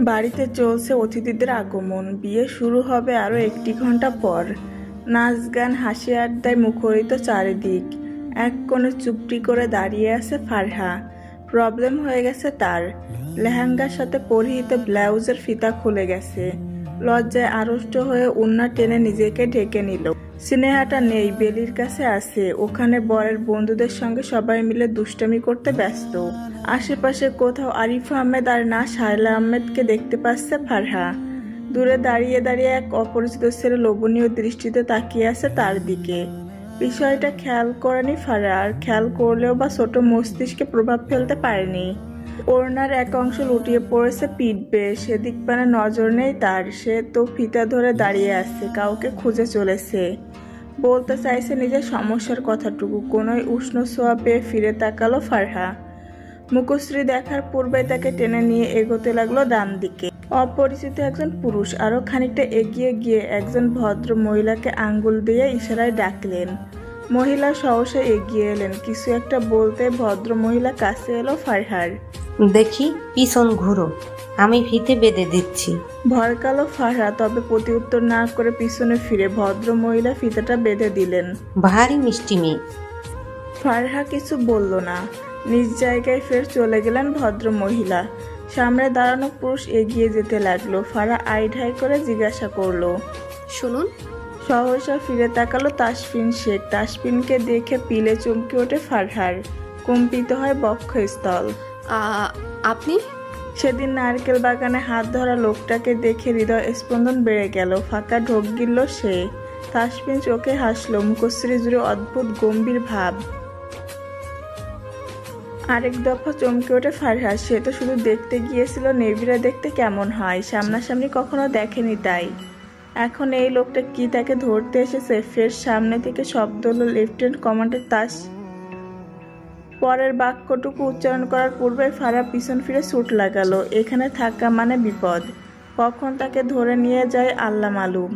বাড়িতে চলছে অতিথিদের আগমন। বিয়ে শুরু হবে আরো 1 ঘন্টা পর। নাচ গান হাসি আড্ডায় মুখরিত চারিদিক। এক কোণে চুপটি করে দাঁড়িয়ে আছে ফারহা। প্রবলেম হয়ে গেছে তার। লেহেঙ্গার সাথে পরিহিত ব্লাউজের ফিতা খুলে গেছে। লজ্জায় আড়ষ্ট হয়ে ওড়না টেনে নিজেকে ঢেকে নিল। স্নেহাটা নেই, বেলির কাছে আছে। ওখানে বরের বন্ধুদের সঙ্গে সবাই মিলে দুষ্টামি করতে ব্যস্ত। আশেপাশে কোথাও আরিফ আহমেদ আর না শায়লা আহমেদকে দেখতে পাচ্ছে ফারহা। দূরে দাঁড়িয়ে দাঁড়িয়ে এক অপরিচিত ছেলে লোভনীয় দৃষ্টিতে তাকিয়ে আছে তার দিকে। বিষয়টা খেয়াল করেনি ফারহা, আর খেয়াল করলেও বা ছোট মস্তিষ্কে প্রভাব ফেলতে পারেনি। ওড়নার এক অংশ লুটিয়ে পড়েছে পিঠ বেয়ে, সেদিক পানে নজর নেই তার। সে তো ফিতা ধরে দাঁড়িয়ে আছে, কাউকে খুঁজে চলেছে। বলতে চাইছে নিজের সমস্যার কথাটুকু। কোনোই উষ্ণ ছোঁয়া পেয়ে ফিরে তাকালো ফারহা। মুখশ্রী দেখার পূর্বে তাকে টেনে নিয়ে এগোতে লাগলো ডান দিকে। অপরিচিত একজন পুরুষ আরো খানিকটা এগিয়ে গিয়ে একজন ভদ্র মহিলাকে আঙ্গুল দিয়ে ইশারায় ডাকলেন। মহিলা সহসা এগিয়ে এলেন। কিছু একটা বলতে ভদ্র মহিলা কাছে এলো ফারহার। দেখি পিছন ঘুরো, আমি ফিতে বেঁধে দিচ্ছি। ভরকালো ফারহা, তবে প্রতি উত্তর না করে পিছনে ফিরে ভদ্র মহিলা ফিতাটা বেঁধে দিলেন। ভারী মিষ্টি মেয়ে। ফারহা কিছু বলল না। নিজ জায়গায় ফের চলে গেলেন ভদ্র মহিলা। সামনে দাঁড়ানো পুরুষ এগিয়ে যেতে লাগলো। ফারহা আইঢাই করে জিজ্ঞাসা করলো, শুনুন। সহসা ফিরে তাকালো তাসফিন শেখ। তাসফিনকে দেখে পিলে চমকে ওঠে ফারহার। কম্পিত হয় বক্ষস্থল। আপনি? সেদিন নারকেল বাগানে হাত ধরা লোকটাকে দেখে হৃদয় স্পন্দন বেড়ে গেল। ফাঁকা ঢোক গিলল সে। তাসফিন চোখে হাসলো, মুখশ্রী জুড়ে অদ্ভুত গম্ভীর ভাব। আরেক দফা চমকে ওঠে ফারহা। সে তো শুধু দেখতে গিয়েছিল নেভিরা দেখতে কেমন হয়, সামনাসামনি কখনো দেখেনি। তাই এখন এই লোকটা কি তাকে ধরতে এসেছে? ফের সামনে থেকে শব্দ হলো লেফটেন্যান্ট কমান্ডার তাস। পরের বাক্যটুকু উচ্চারণ করার পূর্বে ফারহা পিছন ফিরে ছুট লাগালো। এখানে থাকা মানে বিপদ। কখন তাকে ধরে নিয়ে যায় আল্লাহ মালুম।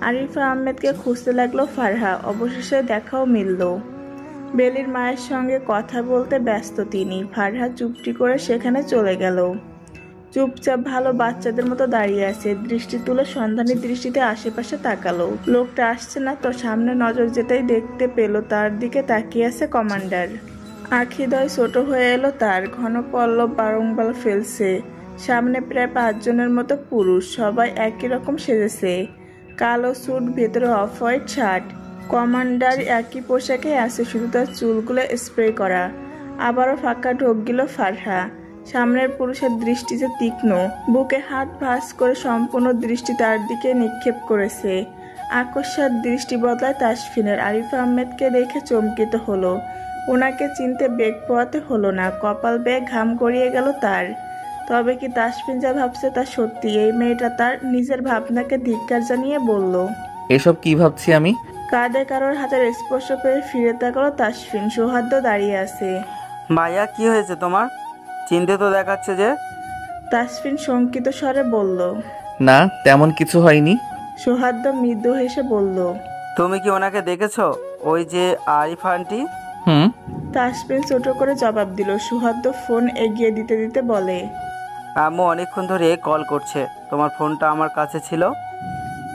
আরিফা আহমেদকে খুঁজতে লাগলো ফারহা। অবশেষে দেখাও মিলল। বেলির মায়ের সঙ্গে কথা বলতে ব্যস্ত তিনি। ফারহা চুপটি করে সেখানে চলে গেল। চুপচাপ ভালো বাচ্চাদের মতো দাঁড়িয়ে আছে। দৃষ্টি তুলে সন্ধানী দৃষ্টিতে আশেপাশে তাকালো। লোকটা আসছে না তো। সামনে নজর যেতেই দেখতে পেল তার দিকে তাকিয়ে আছে কমান্ডার। আখিদয় ছোট হয়ে এলো তার। ঘন পল্লব বারংবার ফেলছে। সামনে প্রায় 5 জনের মতো পুরুষ। সবাই একই রকম সেজেছে। কালো স্যুট, ভেতরে অফ হোয়াইট শার্ট। কমান্ডার একই পোশাকে আছে, শুধু তার চুলগুলো স্প্রে করা। আবারও ফাঁকা ঢোক গেল ফারহা। সামনের পুরুষের দৃষ্টি যে তীক্ষ্ণ। বুকে হাত ভাঁজ করে সম্পূর্ণ দৃষ্টি তার দিকে নিক্ষেপ করেছে। আকস্মাৎ দৃষ্টি বদলায় তাসফিনের। আরিফ আহমেদকে দেখে চমকিত হলো। ওনাকে চিনতে বেগ পোয়াতে হলো না। কপাল বেয়ে ঘাম গড়িয়ে গেল তার। তবে কি তাসফিন যা ভাবছে তা সত্যি? এই মেয়েটা তার নিজের ভাবনাকে ধিক্কার জানিয়ে বলল, এসব কি ভাবছি আমি? কাঁধে কারোর হাতের স্পর্শ পেয়ে ফিরে তাকালো তাসফিন। সৌহার্দ্য দাঁড়িয়ে আছে। ভাইয়া, কি হয়েছে তোমার? চিন্তিত দেখাচ্ছে যে। তাসফিন শঙ্কিত স্বরে বলল, না, তেমন কিছু হয়নি। সৌহার্দ্য মৃদু হেসে বলল, তুমি কি ওনাকে দেখেছো? ওই যে আরিফ আন্টি। হুম। তাসফিন ছোট করে জবাব দিল। সৌহার্দ্য ফোন এগিয়ে দিতে দিতে বলে, আম্মু অনেকক্ষণ ধরে কল করছে, তোমার ফোনটা আমার কাছে ছিল।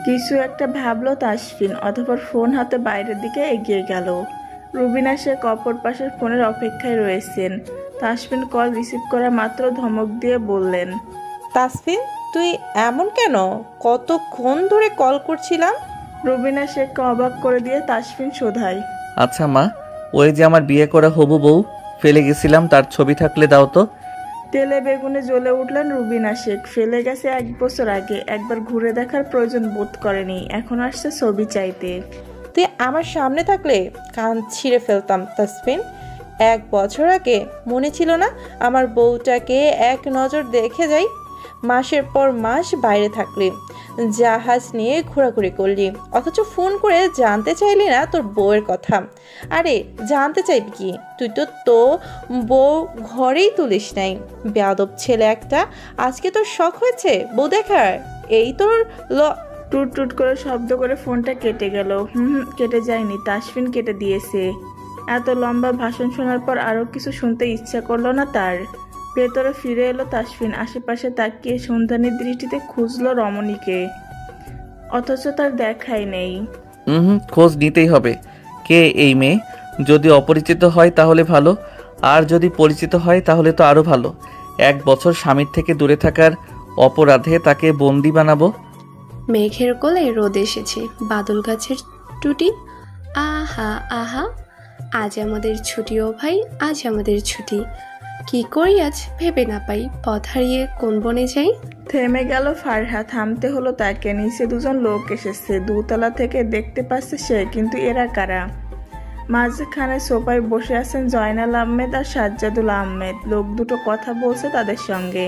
কিছু একটা ভাবলো তাসফিন, অতঃপর ফোন হাতে বাইরের দিকে এগিয়ে গেল। রুবিনা শেখ অপর পাশের ফোনের অপেক্ষায় রয়েছেন। তাসফিন কল রিসিভ করা মাত্র ধমক দিয়ে বললেন, তাসফিন, তুই এমন কেন? কতক্ষণ ধরে কল করছিলাম। রুবিনা শেখকে অবাক করে দিয়ে তাসফিন শোধায়, আচ্ছা মা, ওই যে আমার বিয়ে করা হবু বউ ফেলে গেছিলাম, তার ছবি থাকলে দাও তো। তেলে বেগুনে জ্বলে উঠলেন রুবিনা শেখ। ফেলে গেছে 1 বছর আগে। একবার ঘুরে দেখার প্রয়োজন বোধ করেনি, এখন আসছে ছবি চাইতে। তুই আমার সামনে থাকলে কান ছিঁড়ে ফেলতাম তাসফিন। 1 বছর আগে মনে ছিল না আমার বউটাকে এক নজর দেখে যাই? মাসের পর মাস বাইরে থাকলি, জাহাজ নিয়ে ঘোরাঘুরি করলি, অথচ ফোন করে জানতে চাইলি না তোর বউয়ের কথা। আরে জানতে চাইবি কি? তুই তো বউ ঘরেই তুলিস নাই। বেয়াদব ছেলে একটা। আজকে তোর শখ হয়েছে বউ দেখার? এই তোর টুট টুট করে শব্দ করে ফোনটা কেটে গেল। কেটে যায়নি, তাসফিন কেটে দিয়েছে। এত লম্বা ভাষণ শোনার পর আরো কিছু শুনতে ইচ্ছা করলো না তার। ভেতরে ফিরে এলো তাসফিন। আশেপাশে তাকিয়ে সন্ধানী দৃষ্টিতে খুঁজলো রমণীকে, অথচ তার দেখাই নেই। খোঁজ নিতেই হবে। কে এই মেয়ে? যদি অপরিচিত হয় তাহলে ভালো, আর যদি পরিচিত হয় তাহলে তো আরও ভালো। 1 বছর স্বামীর থেকে দূরে থাকার অপরাধে তাকে বন্দি বানাবো। মেঘের কোলে রোদ এসেছে, বাদল গাছের টুটি। আহা আহা, আজ আমাদের ছুটি ও ভাই, আজ আমাদের ছুটি। কি করি আজ ভেবে না পাই, পথ হারিয়ে কোন বনে যাই। থেমে গেল ফারহা। থামতে হলো তাকে। নিচে দুজন লোক এসেছে। 2 তলা থেকে দেখতে পাচ্ছে সে, কিন্তু এরা কারা? মাঝখানে সোফায় বসে আছেন জয়নাল আহমেদ আর সাজ্জাদুল আহমেদ। লোক দুটো কথা বলছে তাদের সঙ্গে।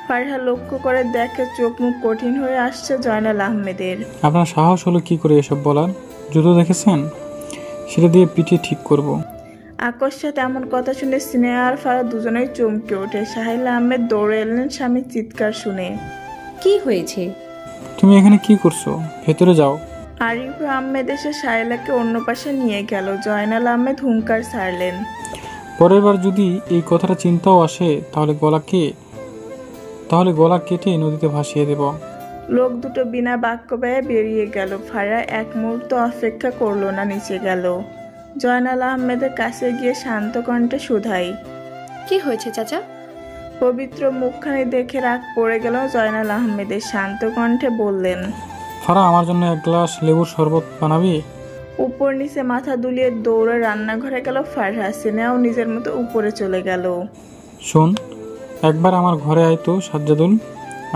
ফারহা লক্ষ্য করে দেখে চোখ মুখ কঠিন হয়ে আসছে জয়নাল আহমেদের। আপনার সাহস হলো কি করে এসব বলার? জুতো দেখেছেন? সেটা দিয়ে পিটিয়ে ঠিক করব। আকস্মাৎ এমন কথা শুনে স্নেহা আর ফারহা দুজনেই চমকে ওঠে। সাহিল আহমেদ দৌড়ে এলেন স্বামীর চিৎকার শুনে। কি হয়েছে? তুমি এখানে কি করছো? ভেতরে যাও। আরিফ আহমেদ এসে সাহিলাকে অন্য পাশে নিয়ে গেল। জয়নাল আহমেদ হুঙ্কার ছাড়লেন, পরের বার যদি এই কথাটা চিন্তাও আসে তাহলে গলা কেটে নদীতে ভাসিয়ে দেব। লোক দুটো বিনা বাক্য ব্যয়ে বেরিয়ে গেল। ফারহা এক মুহূর্ত অপেক্ষা করলো না, নিচে গেল। জয়নাল আহমেদের কাছে গিয়ে শান্ত কণ্ঠে শুধাই। কি হয়েছে চাচা? পবিত্র মুখখানি দেখে রাগ পড়ে গেল জয়নাল আহমেদের। শান্ত কণ্ঠে বললেন, ফারা, আমার জন্য 1 গ্লাস লেবুর শরবত বানাবি? উপর নিচে মাথা দুলিয়ে দৌড়ে রান্নাঘরে গেল ফারহা। সিনেও নিজের মতো উপরে চলে গেল। শোন, একবার আমার ঘরে আয় তো সাজ্জাদুল।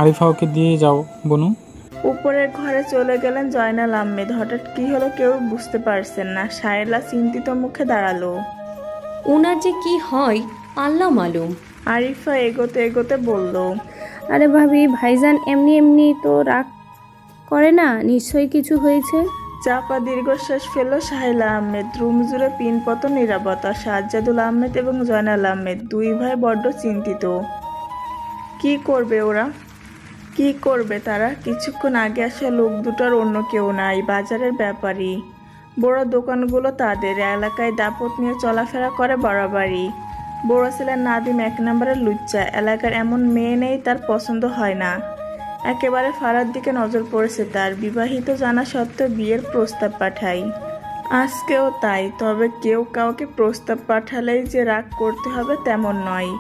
আরিফা ওকে দিয়ে যাও বনু। উপরের ঘরে চলে গেলেন জয়নাল আহমেদ। হঠাৎ কি হলো কেউ বুঝতে পারছেন না। সাহেলা চিন্তিত মুখে দাঁড়ালো। ওনার যে কি হয় আল্লাহ মালুম। আরিফা এগোতে এগোতে বলল, আরে ভাবি, ভাইজান এমনি এমনি তো রাগ করে না, নিশ্চয়ই কিছু হয়েছে। চাপা দীর্ঘশ্বাস ফেলল সাহেলা আহমেদ। রুম জুড়ে পিনপত নীরবতা। সাজ্জাদুল আহমেদ এবং জয়নাল আহমেদ 2 ভাই বড্ড চিন্তিত। কি করবে ওরা? কি করবে তারা? কিছুক্ষণ আগে আসা লোক দুটোর অন্য কেউ নাই, বাজারের ব্যাপারী। বড় দোকানগুলো তাদের। এলাকায় দাপট নিয়ে চলাফেরা করে বরাবরই। বড় ছেলের নাদিম 1 নম্বরের লুচ্চা। এলাকার এমন মেয়ে নেই তার পছন্দ হয় না। একেবারে ফারার দিকে নজর পড়েছে তার। বিবাহিত জানা সত্ত্বেও বিয়ের প্রস্তাব পাঠাই। আজকেও তাই। তবে কেউ কাউকে প্রস্তাব পাঠালেই যে রাগ করতে হবে তেমন নয়।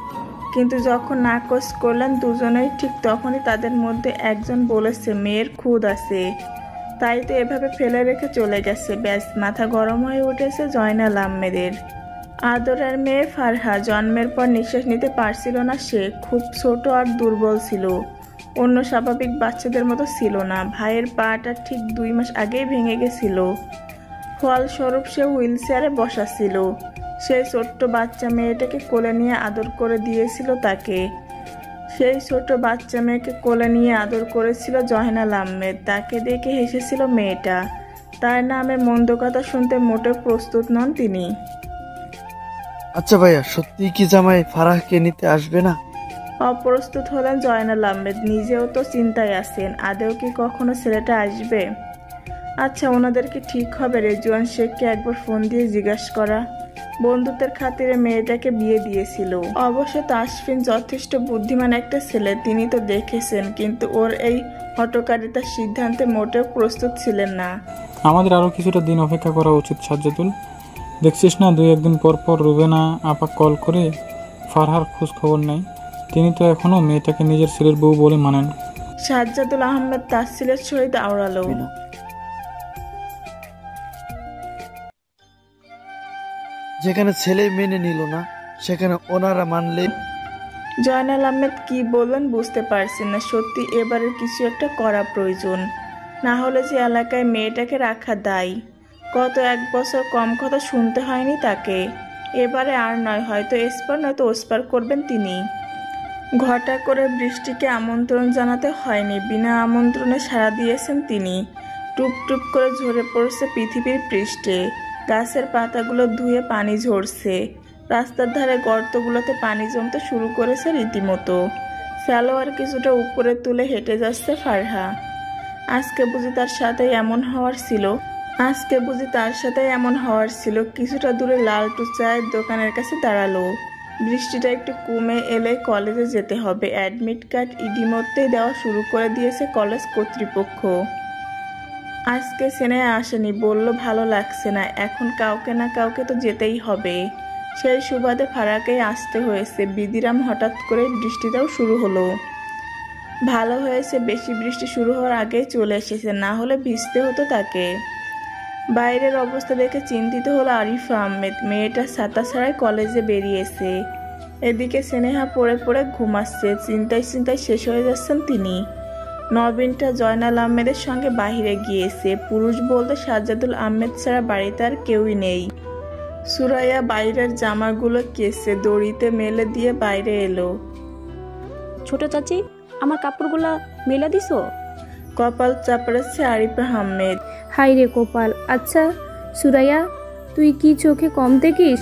কিন্তু যখন নাকচ করলেন দুজনেই, ঠিক তখনই তাদের মধ্যে একজন বলেছে মেয়ের খুদ আছে, তাই তো এভাবে ফেলে রেখে চলে গেছে। ব্যাস, মাথা গরম হয়ে উঠেছে জয়নাল আহমেদের। আদরের মেয়ে ফারহা। জন্মের পর নিঃশ্বাস নিতে পারছিল না সে। খুব ছোট আর দুর্বল ছিল। অন্য স্বাভাবিক বাচ্চাদের মতো ছিল না। ভাইয়ের পাটা ঠিক 2 মাস আগেই ভেঙে গেছিল। ফলস্বরূপ সে হুইলচেয়ারে বসা ছিল। সেই ছোট্ট বাচ্চা মেয়েটাকে কোলে নিয়ে আদর করে দিয়েছিল তাকে। সেই ছোট বাচ্চা মেয়েকে কোলে নিয়ে আদর করেছিল জয়নাল আহমেদ। তাকে দেখে হেসেছিল মেয়েটা। তার নামে মন্দ কথা শুনতে মোটেও প্রস্তুত নন তিনি। আচ্ছা ভাইয়া, সত্যি কি জামাই ফারাহকে নিতে আসবে না? অপ্রস্তুত হলেন জয়নাল আহমেদ। নিজেও তো চিন্তায় আছেন, আদেও কি কখনো ছেলেটা আসবে? আচ্ছা, ওনাদেরকে ঠিক হবে রেজওয়ান শেখকে একবার ফোন দিয়ে জিজ্ঞাসা করা। বন্ধুত্বের খাতিরে মেয়েটাকে বিয়ে দিয়েছিল। অবশ্য তাসফিন যথেষ্ট বুদ্ধিমান একটা ছেলে, তিনি তো দেখেছেন। কিন্তু ওর এই হঠকারিতার সিদ্ধান্তে মোটেও প্রস্তুত ছিলেন না। আমাদের আরও কিছুটা দিন অপেক্ষা করা উচিত সাজ্জাদুল। দেখছিস না, 2-1 দিন পর পর রুবেনা আপা কল করে ফারহার খোঁজ খবর নেয়। তিনি তো এখনও মেয়েটাকে নিজের ছেলের বউ বলে মানেন। সাজ্জাদুল আহমেদ তাসফিনের সহিত আওড়ালো, যেখানে ছেলে মেনে নিল না সেখানে ওনারা মানলে। জয়নাল আহমেদ কি বললেন বুঝতে পারছেন না। সত্যি এবারের কিছু একটা করা প্রয়োজন, না হলে যে এলাকায় মেয়েটাকে রাখা দায়। গত 1 বছর কম কথা শুনতে হয়নি তাকে। এবারে আর নয়, হয়তো এসপার নয়তো ওসপার করবেন তিনি। ঘটা করে বৃষ্টিকে আমন্ত্রণ জানাতে হয়নি, বিনা আমন্ত্রণে সাড়া দিয়েছেন তিনি। টুপ টুপ করে ঝরে পড়ছে পৃথিবীর পৃষ্ঠে। গাছের পাতাগুলো ধুয়ে পানি ঝরছে। রাস্তার ধারে গর্তগুলোতে পানি জমতে শুরু করেছে রীতিমতো। সালোয়ার কিছুটা উপরে তুলে হেঁটে যাচ্ছে ফারহা। আজকে বুঝি তার সাথে এমন হওয়ার ছিল। কিছুটা দূরে লালটু চায়ের দোকানের কাছে দাঁড়ালো। বৃষ্টিটা একটু কমে এলে কলেজে যেতে হবে। অ্যাডমিট কার্ড ইতিমধ্যেই দেওয়া শুরু করে দিয়েছে কলেজ কর্তৃপক্ষ। আজকে স্নেহা আসেনি, বলল ভালো লাগছে না। এখন কাউকে না কাউকে তো যেতেই হবে। সেই সুবাদে ফারাকেই আসতে হয়েছে। বিদিরাম হঠাৎ করে বৃষ্টিটাও শুরু হলো। ভালো হয়েছে বেশি বৃষ্টি শুরু হওয়ার আগেই চলে এসেছে, না হলে ভিজতে হতো তাকে। বাইরের অবস্থা দেখে চিন্তিত হলো আরিফা আহমেদ। মেয়েটা ছাতা ছাড়াই কলেজে বেরিয়েছে। এদিকে স্নেহা পড়ে পড়ে ঘুমাচ্ছে। চিন্তায় চিন্তায় শেষ হয়ে যাচ্ছেন তিনি। নবীনটা জয়নাল আহমেদের সঙ্গে বাহিরে গিয়েছে। পুরুষ বলতে সাজ্জাদুল আহমেদ ছাড়া বাড়িতে আর কেউই নেই। সুরাইয়া বাইরের জামাগুলো কেচে দড়িতে মেলে দিয়ে বাইরে এলো। ছোট চাচি, আমার কাপড়গুলা মেলা দিছো? কপাল চাপড়াচ্ছে আরিফা আহমেদ। হাই রে কপাল। আচ্ছা সুরাইয়া, তুই কি চোখে কম দেখিস?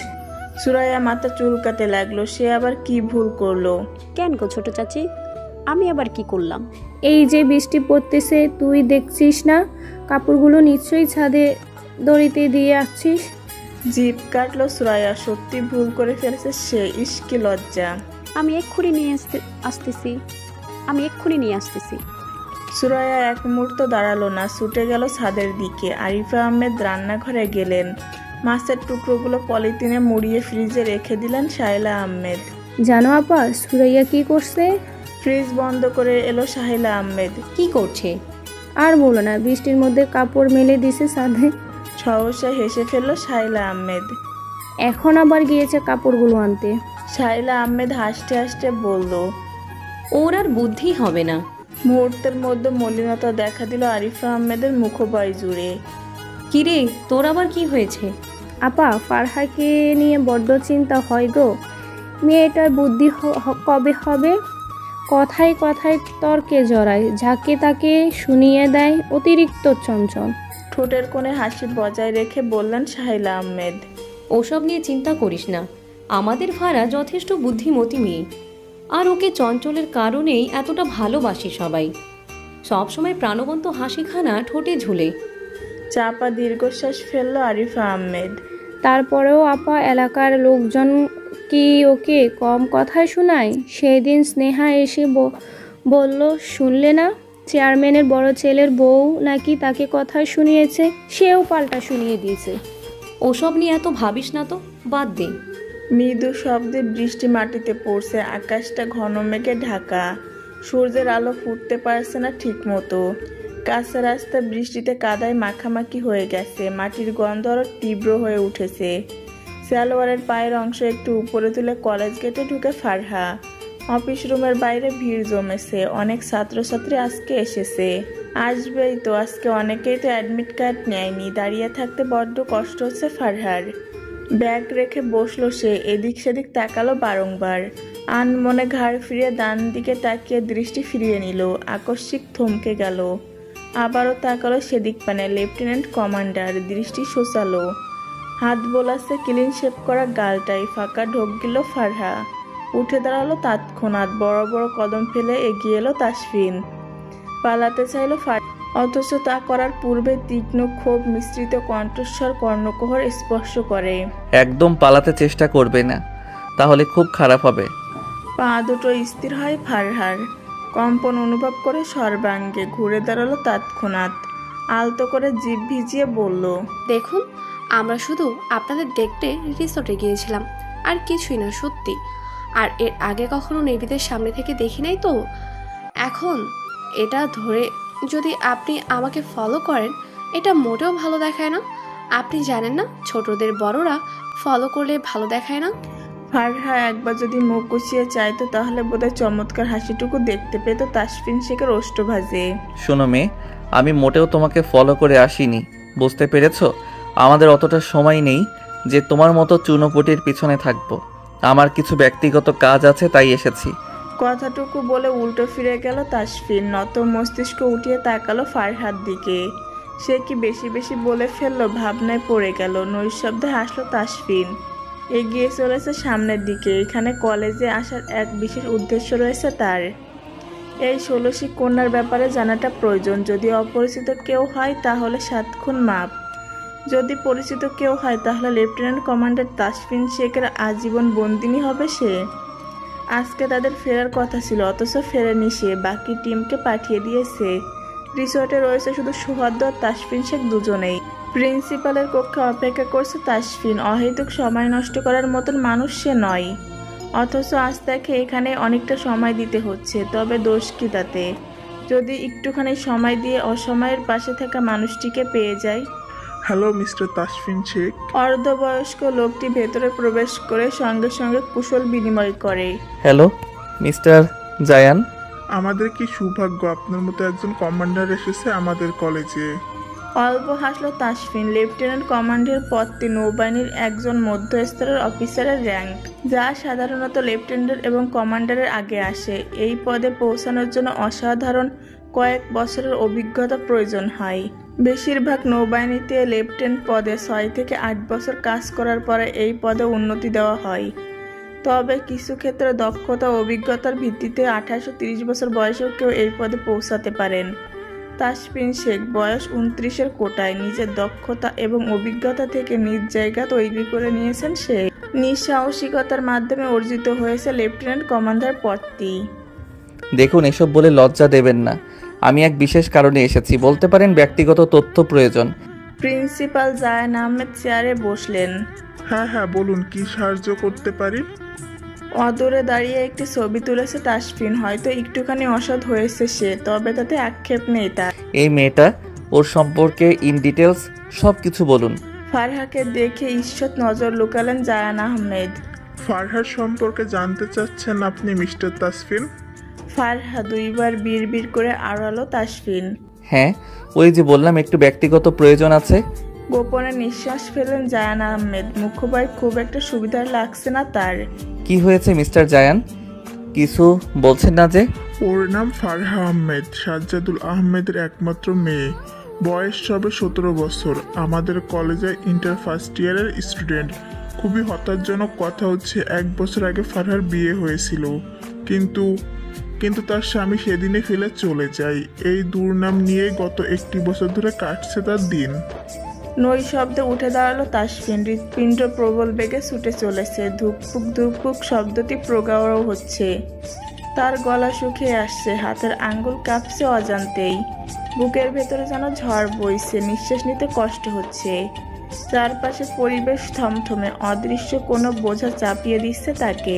সুরাইয়া মাথা চুলকাতে লাগলো। সে আবার কি ভুল করলো? কেন গো ছোট চাচি, আমি আবার কি করলাম? এই যে বৃষ্টি পড়তেছে, তুই দেখছিস না কাপড়গুলো নিশ্চয়ই ছাদে দড়িতে দিয়ে আসছিস? জিভ কাটলো সুরাইয়া। সত্যি ভুল করে ফেলেছে সে। ইশকি লজ্জা। আমি এক্ষুনি নিয়ে আসতেছি। সুরাইয়া এক মুহূর্ত দাঁড়ালো না, ছুটে গেল ছাদের দিকে। আরিফা আহমেদ রান্নাঘরে গেলেন। মাছের টুকরোগুলো পলিথিনে মুড়িয়ে ফ্রিজে রেখে দিলেন সাহেলা আহমেদ। জানো আপা, সুরাইয়া কি করছে? ফ্রিজ বন্ধ করে এলো সাহেলা আহমেদ। কি করছে? আর বলো না, বৃষ্টির মধ্যে কাপড় মেলে দিছে ছাদে। সহসা হেসে ফেলল সাহেলা আহমেদ। এখন আবার গিয়েছে কাপড়গুলো আনতে। সাহেলা আহমেদ হাসতে হাসতে বলল, ওর আর বুদ্ধি হবে না। মুহূর্তের মধ্যে মলিনতা দেখা দিল আরিফা আহমেদের মুখবাই জুড়ে। কিরে, তোর আবার কি হয়েছে? আপা, ফারহাকে নিয়ে বড্ড চিন্তা হয় গো। মেয়েটার বুদ্ধি কবে হবে? কথায় কথায় তর্কে জড়ায়, যাকে তাকে শুনিয়ে দেয়, অতিরিক্ত চঞ্চল। ঠোঁটের কোণে হাসি বজায় রেখে বললেন সাহেলা আহমেদ। ওসব নিয়ে চিন্তা করিস না, আমাদের ফারা যথেষ্ট বুদ্ধিমতী মেয়ে। আর ওকে চঞ্চলের কারণেই এতটা ভালোবাসি সবাই। সবসময় প্রাণবন্ত হাসিখানা ঠোঁটে ঝুলে। চাপা দীর্ঘশ্বাস ফেলল আরিফা আহমেদ। তারপরেও আপা, এলাকার লোকজন কি ওকে কম কথায় শোনায়? সেই দিন স্নেহা এসে বলল, শুনলে না, চেয়ারম্যানের বড় ছেলের বউ নাকি তাকে কথায় শুনিয়েছে। সেও পাল্টা শুনিয়ে দিয়েছে। ওসব নিয়ে এত ভাবিস না তো, বাদ দে। মৃদু শব্দে বৃষ্টি মাটিতে পড়ছে। আকাশটা ঘন মেঘে ঢাকা। সূর্যের আলো ফুটতে পারছে না ঠিক মতো। কাঁচা রাস্তা বৃষ্টিতে কাদায় মাখামাখি হয়ে গেছে। মাটির গন্ধ আরো তীব্র হয়ে উঠেছে। সালোয়ারের পায়ের অংশ একটু উপরে তুলে কলেজ গেটে ঢুকে ফারহা। অফিস রুমের বাইরে ভিড় জমেছে। অনেক ছাত্রছাত্রী আজকে এসেছে। আসবেই তো, আজকে অনেকেই তো অ্যাডমিট কার্ড নেয়নি। দাঁড়িয়ে থাকতে বড্ড কষ্ট হচ্ছে ফারহার। ব্যাগ রেখে বসলো সে। এদিক সেদিক তাকালো বারংবার। আনমনে ঘাড় ফিরিয়ে ডান দিকে তাকিয়ে দৃষ্টি ফিরিয়ে নিল। আকস্মিক থমকে গেল। আবারও তাকালো সেদিক পানে। Lieutenant commander. দৃষ্টি সোচালো। হাত বোলাচ্ছে ক্লিন শেপ করা গালটাই। ফাঁকা ঢোক গেল ফারহা। উঠে দাঁড়ালো তৎক্ষণাৎ। বড় বড় কদম ফেলে এগিয়ে এলো তাসফিন। পালাতে চাইল অথচ তা করার পূর্বে তীক্ষ্ণ ক্ষোভ মিশ্রিত কণ্ঠস্বর কর্ণকুহর স্পর্শ করে। একদম পালাতে চেষ্টা করবে না, তাহলে খুব খারাপ হবে। পা দুটো স্থির হয় ফারহার। কম্পন অনুভব করে সর্বাঙ্গে। ঘুরে দাঁড়ালো তৎক্ষণাৎ। আলতো করে জিভ ভিজিয়ে বলল, দেখুন, আমরা শুধু আপনাদের দেখতে রিসোর্টে গিয়েছিলাম, আর কিছুই না, সত্যি। আর এর আগে কখনো নেভিদের সামনে থেকে দেখি নাই তো। এখন এটা ধরে যদি আপনি আমাকে ফলো করেন, এটা মোটেও ভালো দেখায় না। আপনি জানেন না, ছোটদের বড়রা ফলো করলে ভালো দেখায় না। ফারহা একবার যদি মুখ গুছিয়ে চাইতো তাহলে বোধহয় চমৎকার হাসিটুকু দেখতে পেত তাসফিন শেখের ওষ্ঠভাজে। শোনো মেয়ে, আমি মোটেও তোমাকে ফলো করে আসিনি, বুঝতে পেরেছো? আমাদের অতটা সময় নেই যে তোমার মতো চুনোপুটির পিছনে থাকবো। আমার কিছু ব্যক্তিগত কাজ আছে, তাই এসেছি। কথাটুকু বলে উল্টো ফিরে গেল তাসফিন। নত মস্তিষ্ক উঠিয়ে তাকালো ফারহার দিকে। সে কি বেশি বেশি বলে ফেললো? ভাবনায় পড়ে গেল। নৈশব্দে হাসলো তাসফিন। এগিয়ে চলেছে সামনের দিকে। এখানে কলেজে আসার এক বিশেষ উদ্দেশ্য রয়েছে তার। এই ষোলশী কন্যার ব্যাপারে জানাটা প্রয়োজন। যদি অপরিচিত কেউ হয় তাহলে 7 খুন মাপ। যদি পরিচিত কেউ হয় তাহলে লেফটেন্যান্ট কমান্ডার তাসফিন শেখের আজীবন বন্দিনী হবে সে। আজকে তাদের ফেরার কথা ছিল, অথচ ফেরেনি সে, বাকি টিমকে পাঠিয়ে দিয়েছে। রিসোর্টে রয়েছে শুধু সুহাদ্দ আর তাসফিন শেখ দুজনেই। প্রিন্সিপালের কক্ষে অপেক্ষা করছে তাসফিন। অহেতুক সময় নষ্ট করার মতন মানুষ সে নয়, অথচ আজ তাকে এখানে অনেকটা সময় দিতে হচ্ছে। তবে দোষ কি তাতে, যদি একটুখানি সময় দিয়ে অসময়ের পাশে থাকা মানুষটিকে পেয়ে যায়। Hello mister Tasfin Sheikh. অর্ধবয়স্ক লোকটি ভেতরে প্রবেশ করে সঙ্গে সঙ্গে কুশল বিনিময় করে। Hello mister Zayan. আমাদের কি সৌভাগ্য, আপনার মতো একজন কমান্ডার এসেছে আমাদের কলেজে। অল্প হাসলো তাসফিন। লেফটেন্যান্ট কমান্ডের পদটি নৌবাহিনীর একজন মধ্যস্তরের অফিসারের র্যাঙ্ক, যা সাধারণত লেফটেন্যান্ট এবং কমান্ডারের আগে আসে। এই পদে পৌঁছানোর জন্য অসাধারণ কয়েক বছরের অভিজ্ঞতা প্রয়োজন হয়। বেশিরভাগ নৌবাহিনীতে লেফটেন্যান্ট পদে 6 থেকে 8 বছর কাজ করার পরে এই পদে উন্নতি দেওয়া হয়। তবে কিছু ক্ষেত্রে দক্ষতা ও অভিজ্ঞতার ভিত্তিতে 28-30 বছর বয়সেও কেউ এই পদে পৌঁছাতে পারেন। তাসফিন শেখ বয়স 29-এর কোটায় নিজের দক্ষতা এবং অভিজ্ঞতা থেকে নিজ জায়গা তৈরি করে নিয়েছেন সে। নিঃসাহসিকতার মাধ্যমে অর্জিত হয়েছে লেফটেন্যান্ট কমান্ডার পদটি। দেখুন, এসব বলে লজ্জা দেবেন না। আমি এক বিশেষ কারণে এসেছি, বলতে পারেন ব্যক্তিগত তথ্য প্রয়োজন। প্রিন্সিপাল জায়ান আহমেদ চেয়ারে বসলেন। হ্যাঁ বলুন, কি সাহায্য করতে পারি। অদূরে দাঁড়িয়ে একটি ছবি তুলেছে তাসফিন। হয়তো একটুখানি অসৎ হয়েছে সে, তবে তাতে আক্ষেপ নেই তার। এই মেয়েটা, ওর সম্পর্কে ইন ডিটেলস সব কিছু বলুন। ফারহাকে দেখে ঈষৎ নজর লুকালেন জায়ান আহমেদ। ফারহার সম্পর্কে জানতে চাচ্ছেন আপনি মিস্টার তাসফিন? ফারহা দুইবার বিড়বিড় করে আড়ালো তাসফিন। হ্যাঁ, ওই যে বললাম একটু ব্যক্তিগত প্রয়োজন আছে। গোপনে নিঃশ্বাস ফেলেন জায়ান আহমেদ। মুখবাই খুব একটা সুবিধার লাগছে না তার। কি হয়েছে মিস্টার জায়ান, কিছু বলছেন না যে? ওর নাম ফারহা আহমেদ, সাজ্জাদুল আহমেদের একমাত্র মেয়ে। বয়স সবে 17 বছর। আমাদের কলেজে ইন্টার ফার্স্ট ইয়ারের স্টুডেন্ট। খুবই হতাশজনক কথা হচ্ছে, 1 বছর আগে ফারহার বিয়ে হয়েছিল, কিন্তু তার স্বামী সেদিনে ফেলে চলে যায়। এই দুর্নাম নিয়ে গত 1 বছর ধরে কাটছে তার দিন। নই শব্দে উঠে দাঁড়ালো তাসফিন। হৃৎপিণ্ড প্রবল বেগে ছুটে চলেছে। ধুকপুক ধুকপুক শব্দটি প্রগাঢ় হচ্ছে। তার গলা শুকিয়ে আসছে, হাতের আঙ্গুল কাঁপছে অজান্তেই। বুকের ভেতরে যেন ঝড় বইছে, নিঃশ্বাস নিতে কষ্ট হচ্ছে। চারপাশে পরিবেশ থমথমে, অদৃশ্য কোনো বোঝা চাপিয়ে দিচ্ছে তাকে।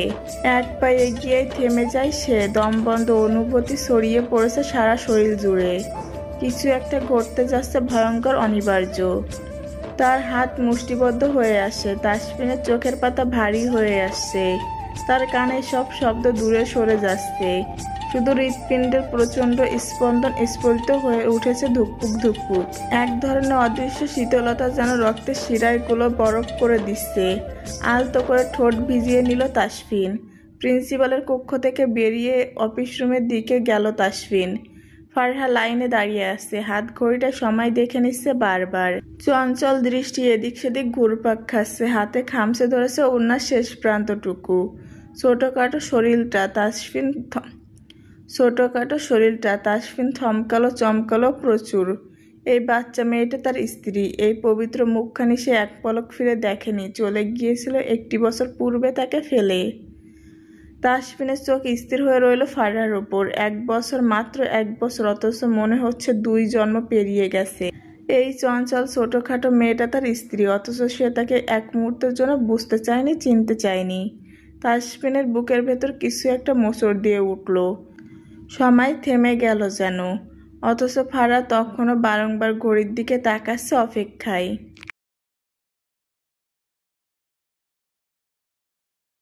এক পায়ে এগিয়ে থেমে যায় সে। দমবন্ধ অনুভূতি ছড়িয়ে পড়েছে সারা শরীর জুড়ে। কিছু একটা ঘটতে যাচ্ছে ভয়ঙ্কর, অনিবার্য। তার হাত মুষ্টিবদ্ধ হয়ে আসে। তাসফিনের চোখের পাতা ভারী হয়ে আসছে। তার কানে সব শব্দ দূরে সরে যাচ্ছে। শুধু হৃৎপিণ্ডের প্রচণ্ড স্পন্দন স্ফুরিত হয়ে উঠেছে ধুকপুক ধুকপুক। এক ধরনের অদৃশ্য শীতলতা যেন রক্তের শিরাগুলো বরফ করে দিচ্ছে। আলতো করে ঠোঁট ভিজিয়ে নিল তাসফিন। প্রিন্সিপালের কক্ষ থেকে বেরিয়ে অফিস রুমের দিকে গেল তাসফিন। ফারহা লাইনে দাঁড়িয়ে আছে, হাত ঘড়িটা সময় দেখে নিচ্ছে বারবার। চঞ্চল দৃষ্টি এদিক সেদিক ঘুরপাক খাচ্ছে। হাতে খামচে ধরেছে ওনার শেষ প্রান্তটুকু। ছোটখাটো শরীরটা তাসফিন থমকালো, চমকালো প্রচুর। এই বাচ্চা মেয়েটা তার স্ত্রী। এই পবিত্র মুখখানি সে এক পলক ফিরে দেখেনি। চলে গিয়েছিল 1 বছর পূর্বে তাকে ফেলে। তাসফিনের চোখ স্থির হয়ে রইল ফারহার উপর। 1 বছর, মাত্র 1 বছর, অথচ মনে হচ্ছে 2 জন্ম পেরিয়ে গেছে। এই চঞ্চল ছোটখাটো মেয়েটা তার স্ত্রী, অথচ সে তাকে এক মুহূর্তের জন্য বুঝতে চায়নি, চিনতে চায়নি। তাসফিনের বুকের ভেতর কিছু একটা মোচড় দিয়ে উঠল। সময় থেমে গেল যেন, অথচ ফারহা তখনও বারংবার ঘড়ির দিকে তাকাচ্ছে অপেক্ষায়।